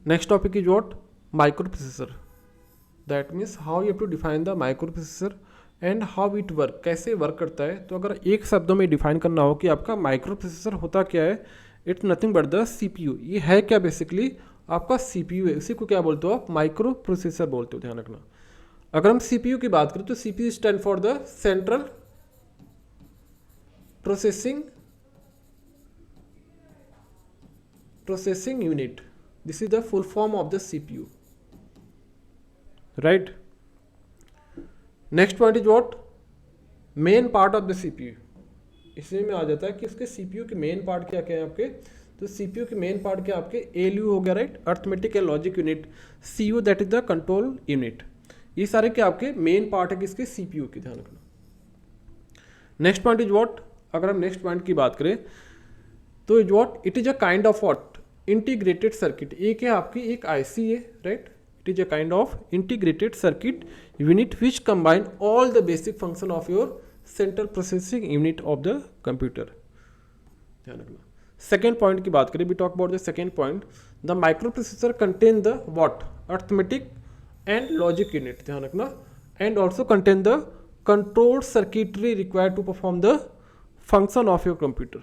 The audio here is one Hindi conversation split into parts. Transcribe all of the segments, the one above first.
Next topic is what, micro processor. That means how you have to define the micro processor and how it work, कैसे वर्क करता है। तो अगर एक शब्दों में डिफाइन करना हो कि आपका माइक्रो प्रोसेसर होता क्या है, it's nothing but the CPU. ये है क्या, बेसिकली आपका सीपीयू है, इसी को क्या बोलते हो आप, माइक्रो प्रोसेसर बोलते हो, ध्यान रखना। अगर हम सीपीयू की बात करें तो CPU stand for the central processing unit, this is the full form of the CPU, right. Next point is what, main part of the CPU. इसमें में आ जाता है कि उसके सीपीयू के मेन पार्ट क्या क्या है आपके। तो सीपीयू के मेन पार्ट क्या आपके, एलयू हो गया, right, arithmetic and logic unit, CU that is the control unit. ये सारे क्या आपके मेन पार्ट है किसके, सीपीयू के, ध्यान रखना। नेक्स्ट पॉइंट इज व्हाट, अगर हम नेक्स्ट पॉइंट की बात करें तो is what, it is a kind of what, integrated circuit. ये क्या आपकी एक आईसी है, right. It is a kind of integrated circuit unit which combine all the basic function of your central processing unit of the computer, ध्यान रखना। सेकेंड पॉइंट की बात करें, we talk about the second point, the micro processor contain the what, arithmetic and logic unit, ध्यान रखना, and also contain the control circuitry required to perform the function of your computer.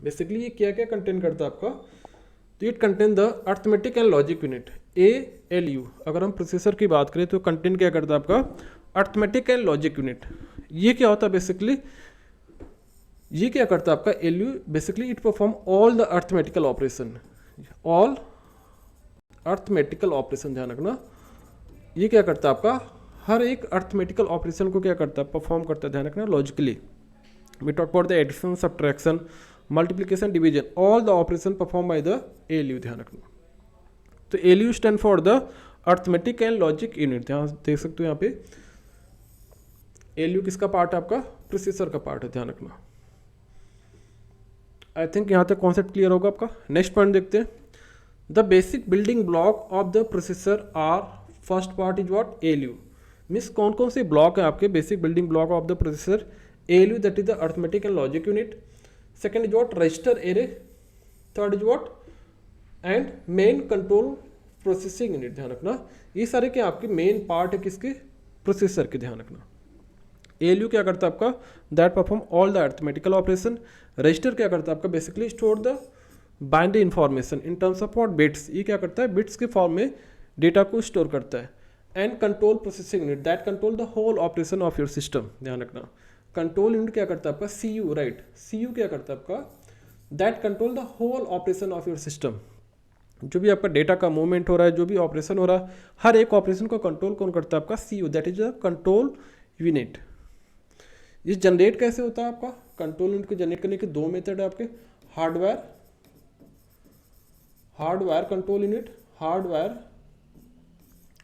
Basically ये क्या क्या कंटेन करता है आपका, तो it contain the arithmetic and logic unit, ALU। अगर हम प्रोसेसर की बात करें तो कंटेन क्या करता है आपका, अर्थमेटिक एंड लॉजिक यूनिट। ये क्या होता है बेसिकली, ये क्या करता है आपका LU, basically it perform all the arithmetical operation, all arithmetical operation, ध्यान रखना। ये क्या करता है आपका, हर एक अर्थमेटिकल ऑपरेशन को क्या करता है, परफॉर्म करता है, ध्यान रखना, logically. We talk about the addition, subtraction, multiplication, division, all the operation perform by the ALU, ध्यान रखना। तो ALU stand for the arithmetic and logic unit, ध्यान देख सकते हो यहाँ पे ALU किसका पार्ट है आपका, प्रोसेसर का पार्ट है, ध्यान रखना। आई थिंक यहाँ तक कॉन्सेप्ट क्लियर होगा आपका। नेक्स्ट पॉइंट देखते हैं, the basic building block of the processor are, first part is what, ALU। Means कौन कौन से ब्लॉक है आपके basic building block of the processor, ALU that is the arithmetic and logic unit, second is what, register array, third is what, and main control processing unit, ध्यान रखना। ये सारे क्या आपके मेन पार्ट है किसके, प्रोसेसर के, ध्यान रखना। ALU क्या करता है आपका, that perform all the arithmetical operation. Register क्या करता है आपका, basically store the bind information in terms of what, bits. ये क्या करता है, बिट्स के फॉर्म में डेटा को स्टोर करता है। And control processing unit that control the whole operation of your system, ध्यान रखना। कंट्रोल यूनिट क्या करता है आपका, CU, राइट। CU क्या करता है आपका, that control the whole operation of your system. जो भी आपका डेटा का मूवमेंट हो रहा है, जो भी ऑपरेशन हो रहा है, हर एक ऑपरेशन को कंट्रोल कौन करता है आपका, CU that is the control unit. ये जनरेट कैसे होता है आपका, कंट्रोल यूनिट को जनरेट करने के दो मेथड है आपके, hardware control unit, hardware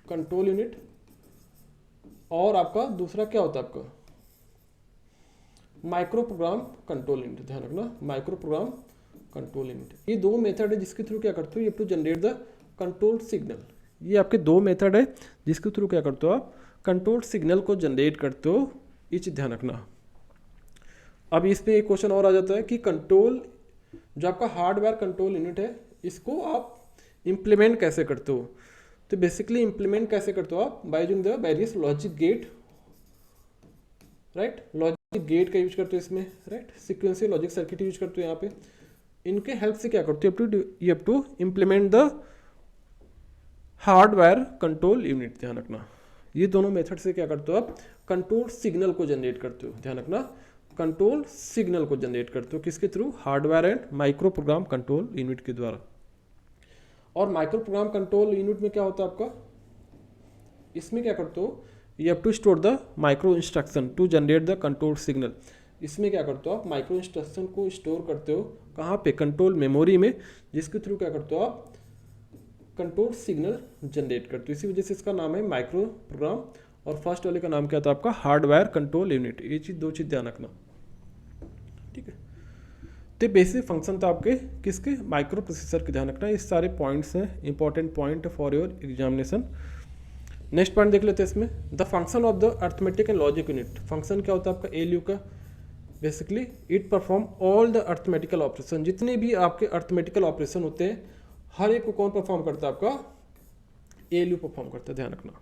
control unit, और आपका दूसरा क्या होता है आपका, माइक्रो प्रोग्राम कंट्रोल यूनिट, ध्यान रखना, माइक्रो प्रोग्राम कंट्रोल यूनिट। ये दो मेथड है जिसके थ्रू क्या करते हो, ये to generate the control signal. ये आपके दो मेथड है जिसके थ्रू क्या करते हो आप, कंट्रोल सिग्नल को जनरेट करते हो, ये चीज ध्यान रखना। अब इस पे एक क्वेश्चन और आ जाता है कि कंट्रोल, जो आपका हार्डवेयर कंट्रोल यूनिट है, इसको आप इम्प्लीमेंट कैसे करते हो। तो बेसिकली इम्प्लीमेंट कैसे करते हो आप, by using the various logic gate, right. Logic gate का यूज करते हो इसमें, right. Sequential logic circuit use करते हो यहाँ पे। इनके हेल्प से क्या करते हो, you have to implement the hardware control unit, ध्यान रखना। ये दोनों मेथड से क्या करते हो आप, कंट्रोल सिग्नल को जनरेट करते हो, ध्यान रखना। कंट्रोल सिग्नल को जनरेट करते हो किसके through, hardware and micro program control unit के द्वारा। और माइक्रो प्रोग्राम कंट्रोल यूनिट में क्या होता है आपका, इसमें क्या करते हो, you have to store the micro instruction to generate the control signal. इसमें क्या करते हो आप, माइक्रो इंस्ट्रक्शन को स्टोर करते हो कहाँ पे, कंट्रोल मेमोरी में, जिसके थ्रू क्या करते हो आप, कंट्रोल सिग्नल जनरेट करते हो। इसी वजह से इसका नाम है माइक्रो प्रोग्राम, और फर्स्ट वाले का नाम क्या था आपका, हार्डवेयर कंट्रोल यूनिट। ये चीज, दो चीज ध्यान रखना, ठीक है। तो बेसिक फंक्शन था आपके किसके, माइक्रो प्रोसेसर के, ध्यान रखना। ये सारे पॉइंट्स हैं, important point for your examination. Next point देख लेते हैं इसमें, the function of the arithmetic and logic unit. Function क्या होता है आपका ALU का, basically it perform all the arithmetical operation. जितने भी आपके अर्थमेटिकल ऑपरेशन होते हैं, हर एक को कौन परफॉर्म करता है? आपका एएलयू परफॉर्म करता है, ध्यान रखना।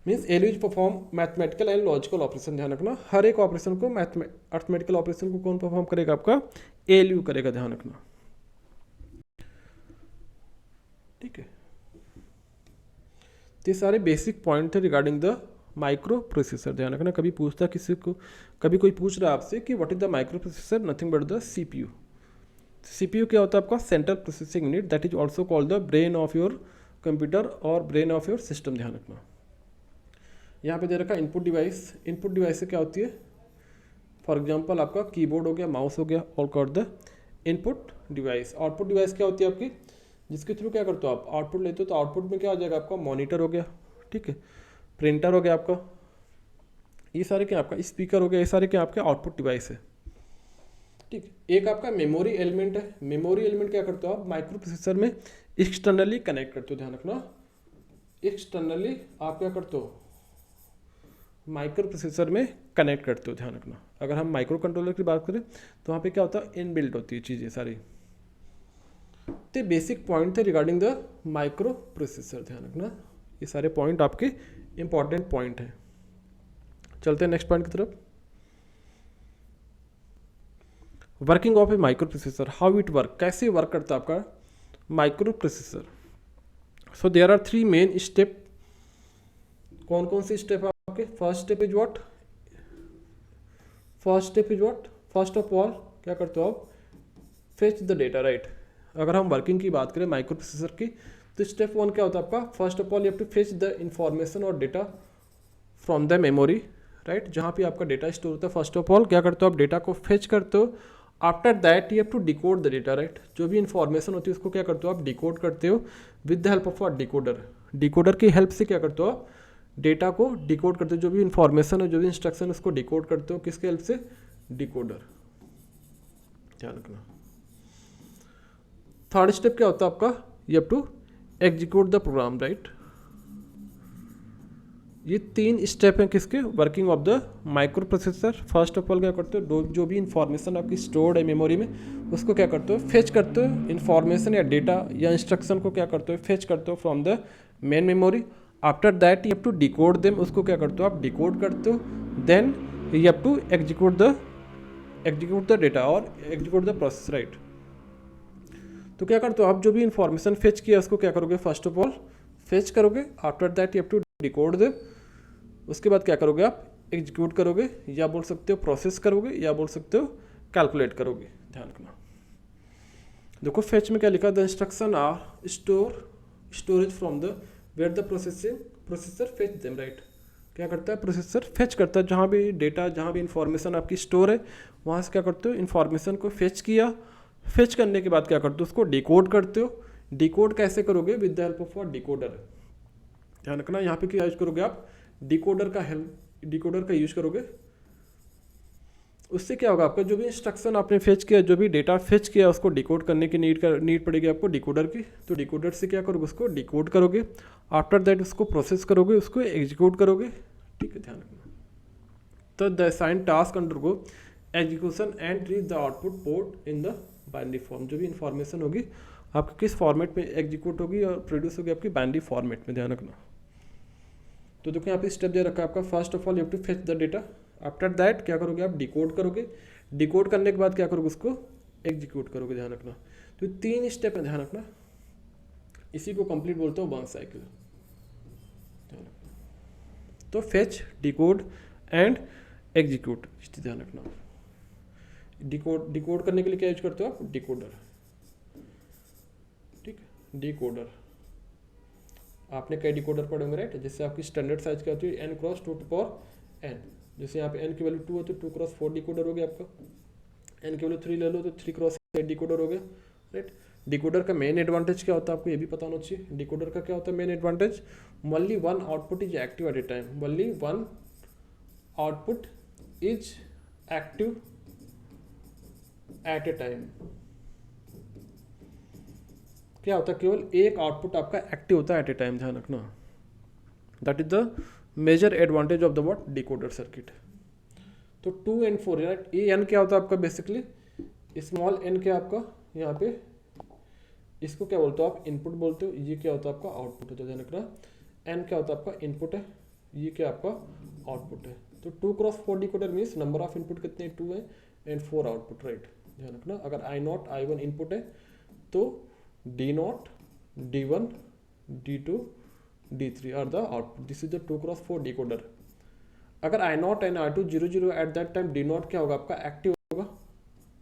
Means ALU is perform mathematical and logical operation, ध्यान रखना। हर एक ऑपरेशन को अर्थमेटिकल ऑपरेशन को कौन परफॉर्म करेगा? आपका एएलयू करेगा, ध्यान रखना। ठीक है, तो ये सारे बेसिक पॉइंट थे रिगार्डिंग द माइक्रो प्रोसेसर, ध्यान रखना। कभी पूछता किसी को, कभी कोई पूछ रहा है आपसे कि what is the micro processor, nothing but the CPU. CPU क्या होता है? आपका central processing unit, that is also called the brain of your computer और ब्रेन ऑफ योर सिस्टम, ध्यान रखना। यहाँ पे दे रखा इनपुट डिवाइस। इनपुट डिवाइस से क्या होती है? फॉर एग्जांपल आपका कीबोर्ड हो गया, माउस हो गया, all called the input device. Output device क्या होती है आपकी? जिसके थ्रू क्या करते हो आप? आउटपुट लेते हो। तो आउटपुट में क्या आ जाएगा? आपका मॉनिटर हो गया, ठीक है, प्रिंटर हो गया आपका, ये सारे क्या आपका स्पीकर हो गया, ये सारे क्या आपके आउटपुट डिवाइस है, ठीक। एक आपका मेमोरी एलिमेंट है। मेमोरी एलिमेंट क्या करते हो आप? माइक्रो प्रोसेसर में एक्सटर्नली कनेक्ट करते हो, ध्यान रखना। एक्सटर्नली आप क्या करते हो? माइक्रो प्रोसेसर में कनेक्ट करते हो, ध्यान रखना। अगर हम माइक्रो कंट्रोलर की बात करें तो वहाँ पे क्या होता है? इनबिल्ट होती है चीज़ें सारी। तो बेसिक पॉइंट थे रिगार्डिंग द माइक्रो प्रोसेसर, ध्यान रखना। ये सारे पॉइंट आपके इंपॉर्टेंट पॉइंट हैं। चलते हैं नेक्स्ट पॉइंट की तरफ। Working of a micro processor, how it work, कैसे वर्क करता है आपका micro processor. So there are 3 main step. कौन कौन से स्टेप है आपके? First step is what? First of all क्या करते हो आप? Fetch the data, right. अगर हम वर्किंग की बात करें माइक्रो प्रोसेसर की, तो स्टेप 1 क्या होता है आपका? First of all you have to fetch the information और data from the memory, right. जहाँ पे आपका डेटा स्टोर होता है, फर्स्ट ऑफ ऑल क्या करते हो आप? डेटा को फेच करते हो। After that you have to decode the data, right. जो भी इंफॉर्मेशन होती है उसको क्या करते हो आप? डिकोड करते हो with the help of a decoder. Decoder की हेल्प से क्या करते हो आप? डेटा को डिकोड करते हो। जो भी इंफॉर्मेशन है, जो भी इंस्ट्रक्शन, उसको डिकोड करते हो। किसके हेल्प से? डिकोडर, ध्यान रखना। थर्ड स्टेप क्या होता है आपका? You have to execute the program, right. ये 3 स्टेप हैं किसके? Working of the micro processor. First of all क्या करते हो? जो भी इंफॉर्मेशन आपकी स्टोर्ड है मेमोरी में, उसको क्या करते हो? फेच करते हो। इंफॉर्मेशन या डेटा या इंस्ट्रक्शन को क्या करते हो? फेच करते हो from the main memory. After that you have to decode them, उसको क्या करते हो आप? डिकोड करते हो। Then you have to execute the data और एग्जीक्यूट द प्रोसेस, राइट। तो क्या करते हो आप? जो भी इंफॉर्मेशन फेच किया उसको क्या करोगे? फर्स्ट ऑफ ऑल फेच करोगे। After that you have to decode them. उसके बाद क्या करोगे आप? एग्जीक्यूट करोगे, या बोल सकते हो प्रोसेस करोगे, या बोल सकते हो कैलकुलेट करोगे, ध्यान रखना। देखो फेच में क्या लिखा? The instruction are storage from the where the processor fetch them, right. क्या करता है? प्रोसेसर फेच करता है। जहाँ भी डेटा, जहाँ भी इंफॉर्मेशन आपकी स्टोर है, वहाँ से क्या करते हो? इंफॉर्मेशन को फेच किया। फेच करने के बाद क्या करते हो? उसको डिकोड करते हो। डिकोड कैसे करोगे? With the help of a decoder, ध्यान रखना। यहाँ पे क्या यूज करोगे आप? डिकोडर का यूज करोगे। उससे क्या होगा? आपका जो भी इंस्ट्रक्शन आपने फेच किया, जो भी डेटा फेच किया, उसको डिकोड करने की नीड पड़ेगी आपको डिकोडर की। तो डिकोडर से क्या करोगे? उसको डिकोड करोगे। आफ्टर दैट उसको प्रोसेस करोगे, उसको एग्जीक्यूट करोगे, ठीक है, ध्यान रखना। तो the assigned task undergo execution and reach the output port in the binary form. जो भी इंफॉर्मेशन होगी आपकी किस फॉर्मेट में एग्जीक्यूट होगी और प्रोड्यूस होगी? आपकी बाइनरी फॉर्मेट में, ध्यान रखना। तो देखो यहाँ पे स्टेप दे रखा है आपका। First of all you have to fetch the data. After that क्या करोगे आप? डिकोड करोगे। डिकोड करने के बाद क्या करोगे? उसको एग्जीक्यूट करोगे, ध्यान रखना। तो 3 स्टेप है, ध्यान रखना। इसी को कंप्लीट बोलते हो 1 साइकिल, ध्यान रखना। तो फेच, डिकोड एंड एग्जीक्यूट, ध्यान रखना। डिकोड करने के लिए क्या यूज करते हो आप? डिकोडर, ठीक है, डिकोडर। आपने कई डिकोडर पढ़े होंगे, राइट। जिससे आपकी स्टैंडर्ड साइज क्या होती है? n cross 2 two power n। जैसे यहाँ पे n की वैल्यू 2 है तो 2 क्रॉस 4 डिकोडर हो गया आपका। n की वैल्यू 3 ले लो तो 3 क्रॉस 8 डिकोडर हो गया, राइट। डिकोडर का मेन एडवांटेज क्या होता है? आपको ये भी पता होना चाहिए। डिकोडर का क्या होता है main advantage? Only 1 output is active at A time. Only 1 output is active at A time. क्या होता है? केवल एक आउटपुट आपका एक्टिव होता है एट ए टाइम, ध्यान रखना। That is the major advantage of the what? Decoder circuit. तो 2 and 4, ये n क्या होता है आपका? बेसिकली स्मॉल n क्या आपका? यहाँ पे इसको क्या बोलते हो आप, इनपुट बोलते हो, ये क्या होता है आपका आउटपुट होता है, ध्यान रखना। एन क्या होता है आपका इनपुट है, ये क्या आपका आउटपुट है। तो 2x4 decoder means number of input कितने 2 है एंड 4 आउटपुट, राइट। ध्यान रखना, अगर I0 I1 इनपुट है तो D0 D1 D2 D3 are the output. This is the 2x4 decoder. अगर I0 and I2 0 0 at that time D0 क्या होगा आपका एक्टिव होगा,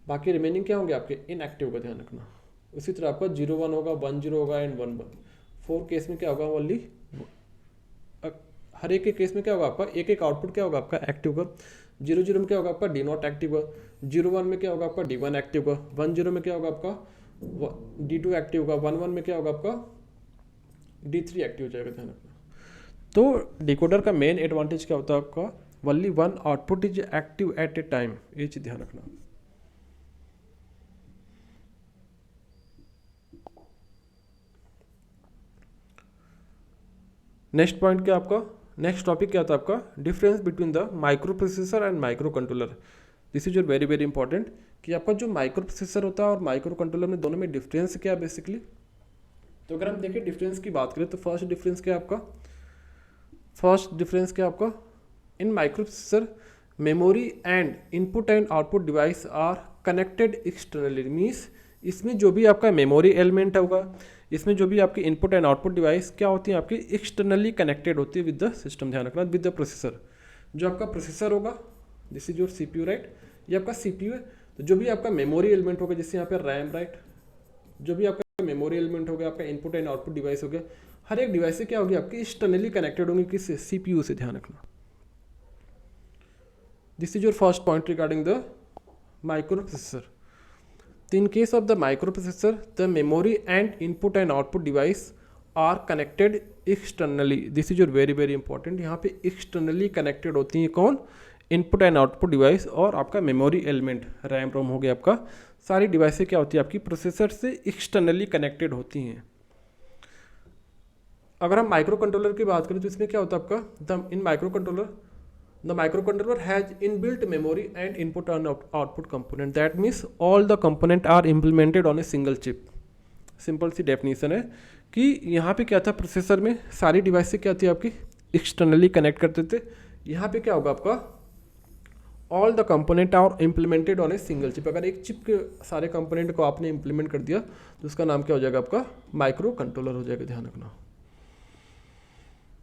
बाकी रिमेनिंग क्या होंगे आपके इनएक्टिव होगा, ध्यान रखना। उसी तरह आपका 0 1 होगा, 1 0 होगा एंड 1 1। 4 केस में क्या होगा ओनली, हर एक के केस में क्या होगा आपका एक एक आउटपुट क्या होगा आपका एक्टिव होगा। 0 0 में क्या होगा आपका D0 एक्टिव होगा, 0 1 में क्या होगा आपका D1 एक्टिव होगा, 1 0 में क्या होगा आपका D2 एक्टिव होगा, 1 1 में क्या होगा आपका D3 एक्टिव हो जाएगा, ध्यान रखना। तो डिकोडर का मेन एडवांटेज क्या होता है आपका, only one output is active at A time, ये चीज ध्यान रखना। नेक्स्ट पॉइंट क्या आपका, नेक्स्ट टॉपिक क्या था आपका, difference between the micro processor and micro controller. This is very very important कि आपका जो माइक्रो प्रोसेसर होता है और माइक्रो कंट्रोलर में दोनों में डिफरेंस क्या है बेसिकली। तो अगर हम देखें डिफरेंस की बात करें तो फर्स्ट डिफरेंस क्या आपका, in micro processor memory and input and output device are connected externally. Means इसमें जो भी आपका मेमोरी एलिमेंट होगा, इसमें जो भी आपकी इनपुट एंड आउटपुट डिवाइस क्या होती है आपकी एक्सटर्नली कनेक्टेड होती है विद द सिस्टम, ध्यान रखना, विद द प्रोसेसर। जो आपका प्रोसेसर होगा this is your CPU, right, ये आपका CPU है। तो जो भी आपका मेमोरी एलिमेंट होगा, जैसे यहाँ पे रैम, राइट, जो भी आपका मेमोरी एलिमेंट हो गया, आपका इनपुट एंड आउटपुट डिवाइस हो गया, हर एक डिवाइस से क्या होगी आपकी एक्सटर्नली कनेक्टेड होंगी किस CPU से, ध्यान रखना। This is your first point regarding the micro processor. In case of the microprocessor, the memory and input and output device are connected externally. This is your very very important. यहाँ पे externally connected होती हैं कौन, इनपुट एंड आउटपुट डिवाइस और आपका मेमोरी एलिमेंट, रैम रोम हो गया आपका, सारी डिवाइसें क्या होती है आपकी प्रोसेसर से एक्सटर्नली कनेक्टेड होती हैं। अगर हम माइक्रो कंट्रोलर की बात करें तो इसमें क्या होता है आपका, in micro controller the microcontroller has inbuilt memory and input and output component. That means all the component are implemented on a single chip. Simple सी डेफिनेशन है कि यहाँ पे क्या था, प्रोसेसर में सारी डिवाइस से क्या थी आपकी एक्सटर्नली कनेक्ट करते थे। यहाँ पे क्या होगा आपका, all the component are implemented on a single chip. अगर एक चिप के सारे कंपोनेंट को आपने इम्प्लीमेंट कर दिया तो उसका नाम क्या हो जाएगा आपका माइक्रो कंट्रोलर हो जाएगा, ध्यान रखना।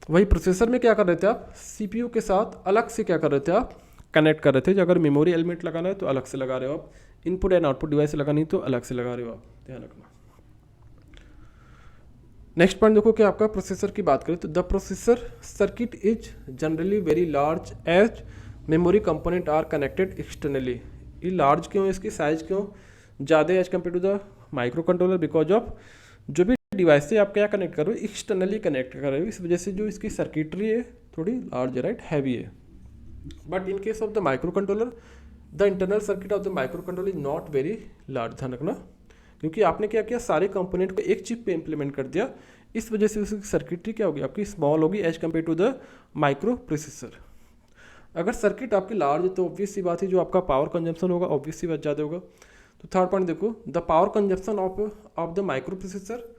वही प्रोसेसर में क्या कर रहे थे आप, CPU के साथ अलग से क्या कर रहे थे आप, कनेक्ट कर रहे थे। अगर मेमोरी एलिमेंट लगाना है तो अलग से लगा रहे हो आप, इनपुट एंड आउटपुट डिवाइस लगानी तो अलग से लगा रहे हो आप, ध्यान रखना। नेक्स्ट पॉइंट देखो कि आपका प्रोसेसर की बात करें तो the processor circuit is generally very large as memory component are connected externally. ये लार्ज क्यों है, इसकी साइज क्यों ज़्यादा as compare to the micro controller, because of जो भी डिवाइस से आप क्या कनेक्ट कर रहे हो एक्सटर्नली कनेक्ट कर रहे हो, इस वजह से जो इसकी सर्किटरी है थोड़ी लार्ज है, राइट, हैवी है। But in case of the micro controller the internal circuit of the micro controller is not very large, ध्यान रखना, क्योंकि आपने क्या किया सारे कंपोनेंट को एक चिप पे इंप्लीमेंट कर दिया, इस वजह से उसकी सर्किटरी क्या होगी आपकी स्मॉल होगी as compare to the micro processor. अगर सर्किट आपकी लार्ज है तो ऑब्वियस सी बात है जो आपका पावर कंजम्पशन होगा ऑब्वियस सी बात ज़्यादा होगा। तो थर्ड पॉइंट देखो, the power consumption of the micro processor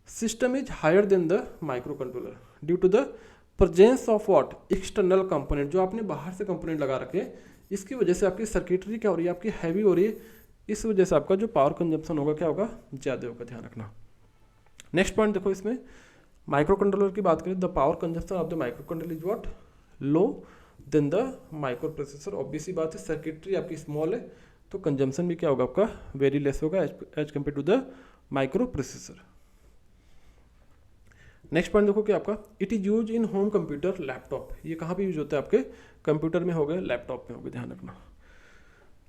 system is higher than the microcontroller due to the presence of what external component, जो आपने बाहर से कंपोनेंट लगा रखे हैं, इसकी वजह से आपकी सर्किटरी क्या हो रही है आपकी हैवी हो रही है, इस वजह से आपका जो पावर कंजम्पशन होगा क्या होगा ज़्यादा होगा, ध्यान रखना। नेक्स्ट पॉइंट देखो, इसमें माइक्रो कंट्रोलर की बात करें the power consumption of the micro controller is what low then the micro processor. Obvious ही बात है सर्किटरी आपकी स्मॉल है तो कंजम्पशन भी क्या होगा आपका वेरी लेस होगा as compare to the micro processor. Next point देखो कि आपका it is use in home computer laptop, ये कहाँ पे यूज होता है आपके कंप्यूटर में हो गए लैपटॉप में हो गए, ध्यान रखना।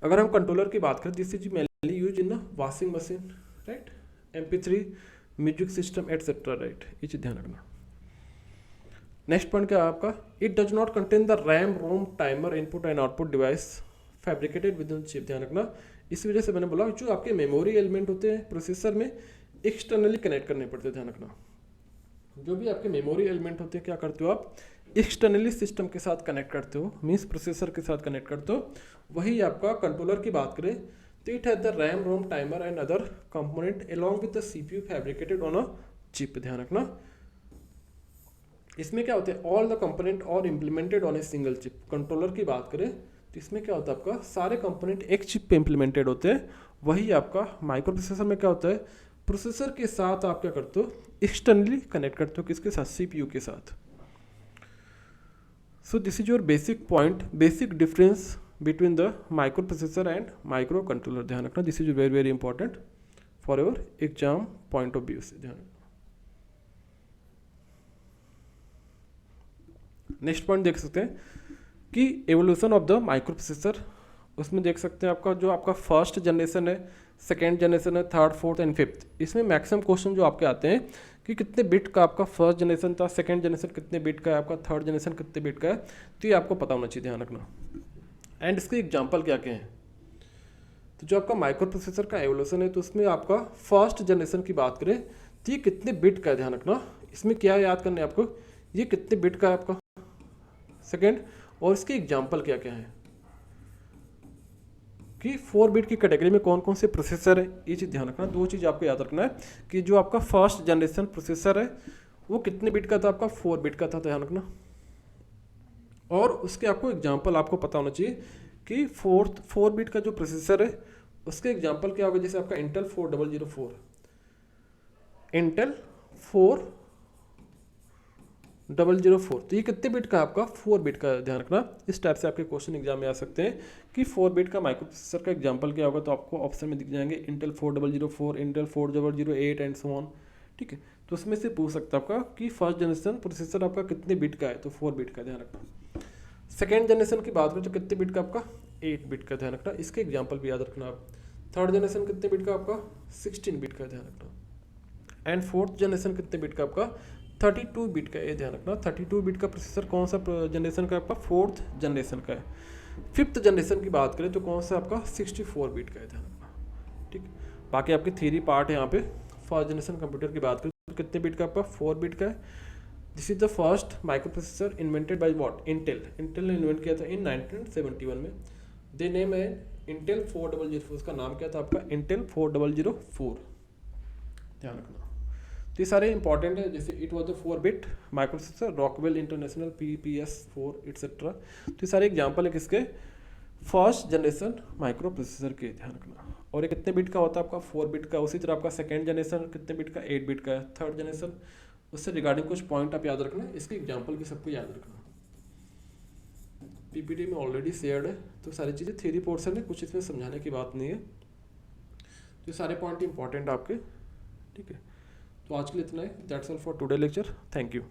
अगर हम कंट्रोलर की बात करें this is mainly use in washing machine, right, MP3 music system etcetera, right, ये चीज ध्यान रखना। नेक्स्ट पॉइंट क्या है आपका, it does not contain the RAM ROM timer input and output device fabricated with in chip, ध्यान रखना। इस वजह से मैंने बोला जो आपके मेमोरी एलिमेंट होते हैं प्रोसेसर में एक्सटर्नली कनेक्ट करने पड़ते हैं, ध्यान रखना। जो भी आपके मेमोरी एलिमेंट होते हैं क्या करते हो आप एक्सटर्नली सिस्टम के साथ कनेक्ट करते हो, मीन्स प्रोसेसर के साथ कनेक्ट करते हो। वही आपका कंट्रोलर की बात करें तो it has the RAM ROM timer and other component along with the CPU fabricated on a chip. ध्यान रखना इसमें क्या होता है, ऑल द कंपोनेंट और implemented on a single chip. Controller की बात करें तो इसमें क्या होता है, आपका सारे कंपोनेंट एक चिप पे इम्प्लीमेंटेड होते हैं। वही आपका माइक्रो प्रोसेसर में क्या होता है, प्रोसेसर के साथ आप क्या करते हो, एक्सटर्नली कनेक्ट करते हो, किसके साथ, सीपीयू के साथ। So this is your basic point, basic difference between the micro processor and micro controller. ध्यान रखना this is very very important for your exam point of view से। ध्यान रखना। नेक्स्ट पॉइंट देख सकते हैं कि evolution of the micro processor. उसमें देख सकते हैं आपका जो आपका फर्स्ट जनरेशन है, सेकेंड जनरेशन है, थर्ड, फोर्थ एंड फिफ्थ। इसमें मैक्सिमम क्वेश्चन जो आपके आते हैं कि कितने बिट का आपका फर्स्ट जनरेशन था, सेकेंड जनरेशन कितने बिट का है, आपका थर्ड जनरेशन कितने बिट का है, तो ये आपको पता होना चाहिए। ध्यान रखना। एंड इसके एग्जाम्पल क्या क्या हैं, तो जो आपका माइक्रो प्रोसेसर का एवोल्यूशन है तो उसमें आपका फर्स्ट जनरेशन की बात करें तो ये कितने बिट का है। ध्यान रखना इसमें क्या याद करना है आपको, ये कितने बिट का है आपका सेकेंड, और इसके एग्जाम्पल क्या क्या है कि 4 बिट की कैटेगरी में कौन कौन से प्रोसेसर है, ये चीज़ ध्यान रखना। दो चीज़ आपको याद रखना है कि जो आपका फर्स्ट जनरेशन प्रोसेसर है वो कितने बिट का था, आपका 4 बिट का था। ध्यान रखना। और उसके आपको एग्जाम्पल आपको पता होना चाहिए कि 4 बिट का जो प्रोसेसर है उसके एग्जाम्पल क्या होगा, जैसे आपका इंटेल 4004, इंटेल 4004, तो ये कितने बिट का है आपका, 4 बिट का। ध्यान रखना इस टाइप से आपके क्वेश्चन एग्जाम में आ सकते हैं कि 4 बिट का माइक्रो प्रोसेसर का एग्जांपल क्या होगा, तो आपको ऑप्शन में दिख जाएंगे Intel 4004, Intel 4008 and so on. ठीक है, तो उसमें से पूछ सकता है आपका कि फर्स्ट जनरेशन प्रोसेसर आपका कितने बिट का है, तो 4 बिट का। ध्यान रखना। सेकेंड जनरेशन की बात करें तो कितने बिट का आपका, 8 बिट का। ध्यान रखना इसके एग्जाम्पल भी याद रखना आप। थर्ड जनरेशन कितने बिट का आपका, 16 बिट का। ध्यान रखना। एंड फोर्थ जनरेशन कितने बिट का आपका, 32 बिट का। ये ध्यान रखना 32 बिट का प्रोसेसर कौन सा जनरेशन का आपका, फोर्थ जनरेशन का है। फिफ्थ जनरेशन की बात करें तो कौन सा आपका, 64 बिट का है। ध्यान रखना। ठीक, बाकी आपकी थ्योरी पार्ट है यहाँ पे। फर्स्ट जनरेशन कंप्यूटर की बात करें तो कितने बिट का आपका, 4 बिट का है। This is the first micro processor invented by what, Intel. Intel ने इन्वेंट किया था इन 1971 में। दे नेम है इंटेल 4004, उसका नाम क्या था आपका, इंटेल 4004। ध्यान रखना। तो ये सारे इंपॉर्टेंट है, जैसे it was the 4 bit micro processor, Rockwell international, PPS4 etcetera. तो ये सारे एग्जाम्पल है किसके, फर्स्ट जनरेशन माइक्रो प्रोसेसर के। ध्यान रखना। और ये कितने बिट का होता है आपका, 4 बिट का। उसी तरह आपका सेकेंड जनरेशन कितने बिट का, 8 बिट का है। थर्ड जनरेशन, उससे रिगार्डिंग कुछ पॉइंट आप याद रखना, इसके एग्जाम्पल भी सबको याद रखना। PPT में ऑलरेडी शेयर्ड है, तो सारी चीज़ें थ्योरी पोर्शन है, कुछ इसमें समझाने की बात नहीं है। तो सारे पॉइंट इंपॉर्टेंट आपके। ठीक है, तो आज के लिए इतना है। That's all for today lecture. Thank you.